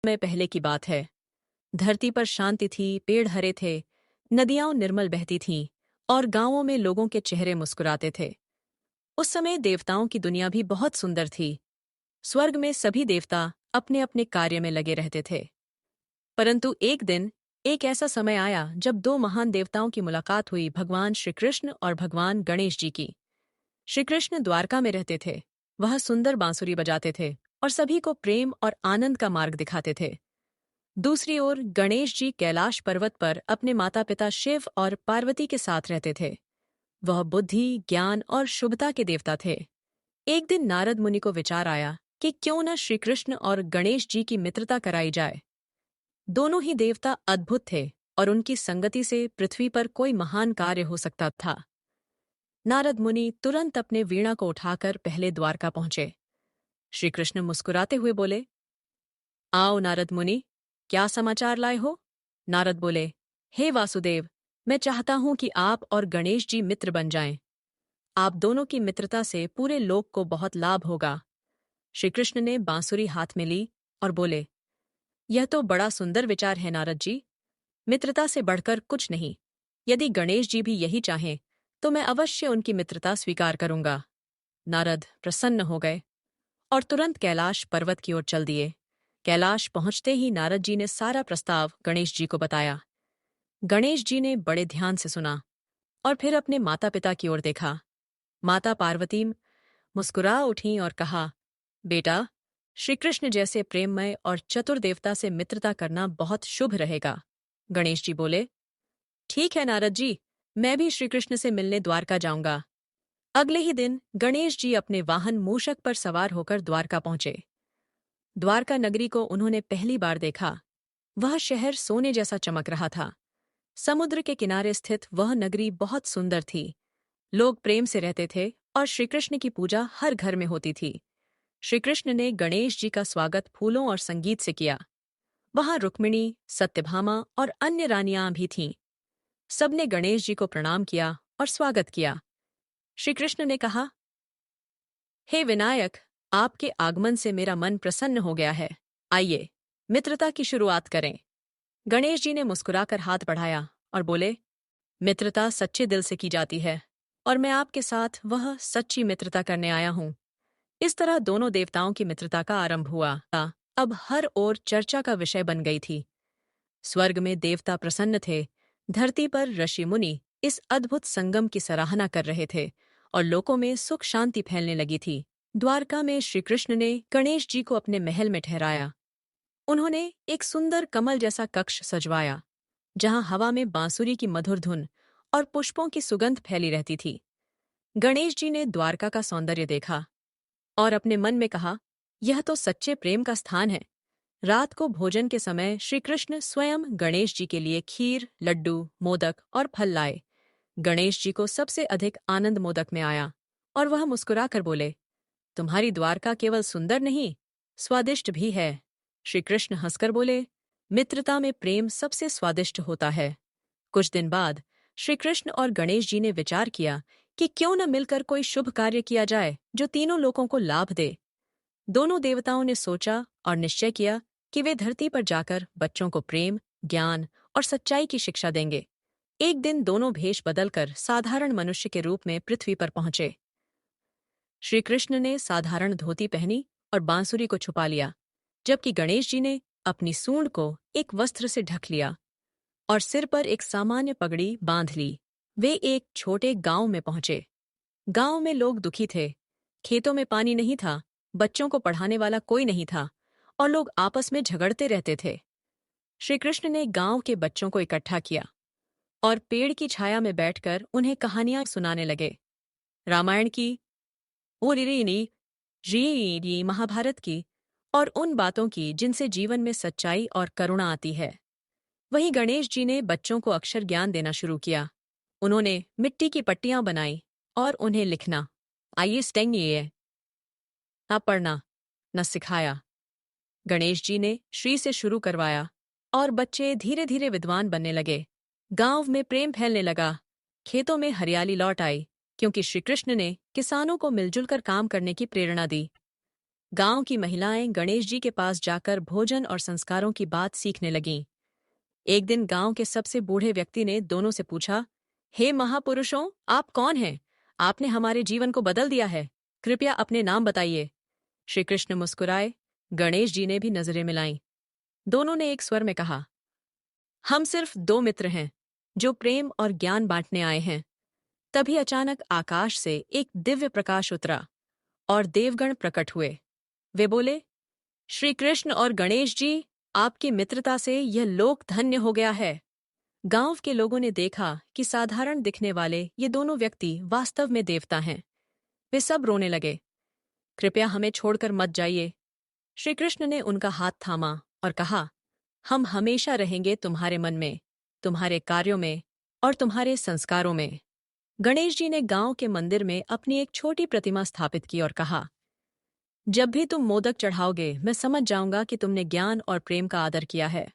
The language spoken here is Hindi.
में पहले की बात है। धरती पर शांति थी, पेड़ हरे थे, नदियां निर्मल बहती थीं और गांवों में लोगों के चेहरे मुस्कुराते थे। उस समय देवताओं की दुनिया भी बहुत सुंदर थी। स्वर्ग में सभी देवता अपने अपने कार्य में लगे रहते थे। परंतु एक दिन एक ऐसा समय आया जब दो महान देवताओं की मुलाकात हुई, भगवान श्री कृष्ण और भगवान गणेश जी की। श्री कृष्ण द्वारका में रहते थे। वह सुंदर बांसुरी बजाते थे और सभी को प्रेम और आनंद का मार्ग दिखाते थे। दूसरी ओर गणेश जी कैलाश पर्वत पर अपने माता पिता शिव और पार्वती के साथ रहते थे। वह बुद्धि, ज्ञान और शुभता के देवता थे। एक दिन नारद मुनि को विचार आया कि क्यों न श्री कृष्ण और गणेश जी की मित्रता कराई जाए। दोनों ही देवता अद्भुत थे और उनकी संगति से पृथ्वी पर कोई महान कार्य हो सकता था। नारद मुनि तुरंत अपने वीणा को उठाकर पहले द्वारका पहुंचे। श्री कृष्ण मुस्कुराते हुए बोले, आओ नारद मुनि, क्या समाचार लाए हो? नारद बोले, हे वासुदेव, मैं चाहता हूं कि आप और गणेश जी मित्र बन जाएं। आप दोनों की मित्रता से पूरे लोक को बहुत लाभ होगा। श्री कृष्ण ने बांसुरी हाथ में ली और बोले, यह तो बड़ा सुंदर विचार है नारद जी। मित्रता से बढ़कर कुछ नहीं। यदि गणेश जी भी यही चाहें तो मैं अवश्य उनकी मित्रता स्वीकार करूंगा। नारद प्रसन्न हो गए और तुरंत कैलाश पर्वत की ओर चल दिए। कैलाश पहुंचते ही नारद जी ने सारा प्रस्ताव गणेश जी को बताया। गणेश जी ने बड़े ध्यान से सुना और फिर अपने माता पिता की ओर देखा। माता पार्वती मुस्कुरा उठीं और कहा, बेटा, श्री कृष्ण जैसे प्रेममय और चतुर देवता से मित्रता करना बहुत शुभ रहेगा। गणेश जी बोले, ठीक है नारद जी, मैं भी श्री कृष्ण से मिलने द्वारका जाऊंगा। अगले ही दिन गणेश जी अपने वाहन मूषक पर सवार होकर द्वारका पहुंचे। द्वारका नगरी को उन्होंने पहली बार देखा। वह शहर सोने जैसा चमक रहा था। समुद्र के किनारे स्थित वह नगरी बहुत सुंदर थी। लोग प्रेम से रहते थे और श्रीकृष्ण की पूजा हर घर में होती थी। श्रीकृष्ण ने गणेश जी का स्वागत फूलों और संगीत से किया। वहां रुक्मिणी, सत्यभामा और अन्य रानियां भी थीं। सबने गणेश जी को प्रणाम किया और स्वागत किया। श्रीकृष्ण ने कहा, हे विनायक, आपके आगमन से मेरा मन प्रसन्न हो गया है। आइए, मित्रता की शुरुआत करें। गणेश जी ने मुस्कुराकर हाथ बढ़ाया और बोले, मित्रता सच्चे दिल से की जाती है और मैं आपके साथ वह सच्ची मित्रता करने आया हूं। इस तरह दोनों देवताओं की मित्रता का आरंभ हुआ। अब हर ओर चर्चा का विषय बन गई थी। स्वर्ग में देवता प्रसन्न थे। धरती पर ऋषि मुनि इस अद्भुत संगम की सराहना कर रहे थे और लोकों में सुख शांति फैलने लगी थी। द्वारका में श्रीकृष्ण ने गणेश जी को अपने महल में ठहराया। उन्होंने एक सुंदर कमल जैसा कक्ष सजवाया, जहां हवा में बांसुरी की मधुर धुन और पुष्पों की सुगंध फैली रहती थी। गणेश जी ने द्वारका का सौंदर्य देखा और अपने मन में कहा, यह तो सच्चे प्रेम का स्थान है। रात को भोजन के समय श्री कृष्ण स्वयं गणेश जी के लिए खीर, लड्डू, मोदक और फल लाए। गणेश जी को सबसे अधिक आनंद मोदक में आया और वह मुस्कुराकर बोले, तुम्हारी द्वारका केवल सुंदर नहीं, स्वादिष्ट भी है। श्री कृष्ण हंसकर बोले, मित्रता में प्रेम सबसे स्वादिष्ट होता है। कुछ दिन बाद श्री कृष्ण और गणेश जी ने विचार किया कि क्यों न मिलकर कोई शुभ कार्य किया जाए जो तीनों लोगों को लाभ दे। दोनों देवताओं ने सोचा और निश्चय किया कि वे धरती पर जाकर बच्चों को प्रेम, ज्ञान और सच्चाई की शिक्षा देंगे। एक दिन दोनों भेष बदलकर साधारण मनुष्य के रूप में पृथ्वी पर पहुंचे। श्री कृष्ण ने साधारण धोती पहनी और बांसुरी को छुपा लिया, जबकि गणेश जी ने अपनी सूंड को एक वस्त्र से ढक लिया और सिर पर एक सामान्य पगड़ी बांध ली। वे एक छोटे गांव में पहुंचे। गांव में लोग दुखी थे। खेतों में पानी नहीं था, बच्चों को पढ़ाने वाला कोई नहीं था और लोग आपस में झगड़ते रहते थे। श्री कृष्ण ने गांव के बच्चों को इकट्ठा किया और पेड़ की छाया में बैठकर उन्हें कहानियां सुनाने लगे। रामायण की, ओरिनी, जी महाभारत की और उन बातों की जिनसे जीवन में सच्चाई और करुणा आती है। वहीं गणेश जी ने बच्चों को अक्षर ज्ञान देना शुरू किया। उन्होंने मिट्टी की पट्टियां बनाई और उन्हें लिखना, आइए स्टेंगिए, ना पढ़ना, न सिखाया। गणेश जी ने श्री से शुरू करवाया और बच्चे धीरे धीरे विद्वान बनने लगे। गांव में प्रेम फैलने लगा। खेतों में हरियाली लौट आई, क्योंकि श्री कृष्ण ने किसानों को मिलजुल कर काम करने की प्रेरणा दी। गांव की महिलाएं गणेश जी के पास जाकर भोजन और संस्कारों की बात सीखने लगीं। एक दिन गांव के सबसे बूढ़े व्यक्ति ने दोनों से पूछा, हे महापुरुषों, आप कौन हैं? आपने हमारे जीवन को बदल दिया है। कृपया अपने नाम बताइए। श्री कृष्ण मुस्कुराए। गणेश जी ने भी नजरें मिलाईं। दोनों ने एक स्वर में कहा, हम सिर्फ दो मित्र हैं जो प्रेम और ज्ञान बांटने आए हैं। तभी अचानक आकाश से एक दिव्य प्रकाश उतरा और देवगण प्रकट हुए। वे बोले, श्री कृष्ण और गणेश जी, आपकी मित्रता से यह लोक धन्य हो गया है। गांव के लोगों ने देखा कि साधारण दिखने वाले ये दोनों व्यक्ति वास्तव में देवता हैं। वे सब रोने लगे। कृपया हमें छोड़कर मत जाइए। श्री कृष्ण ने उनका हाथ थामा और कहा, हम हमेशा रहेंगे तुम्हारे मन में, तुम्हारे कार्यों में और तुम्हारे संस्कारों में। गणेश जी ने गांव के मंदिर में अपनी एक छोटी प्रतिमा स्थापित की और कहा, जब भी तुम मोदक चढ़ाओगे मैं समझ जाऊंगा कि तुमने ज्ञान और प्रेम का आदर किया है।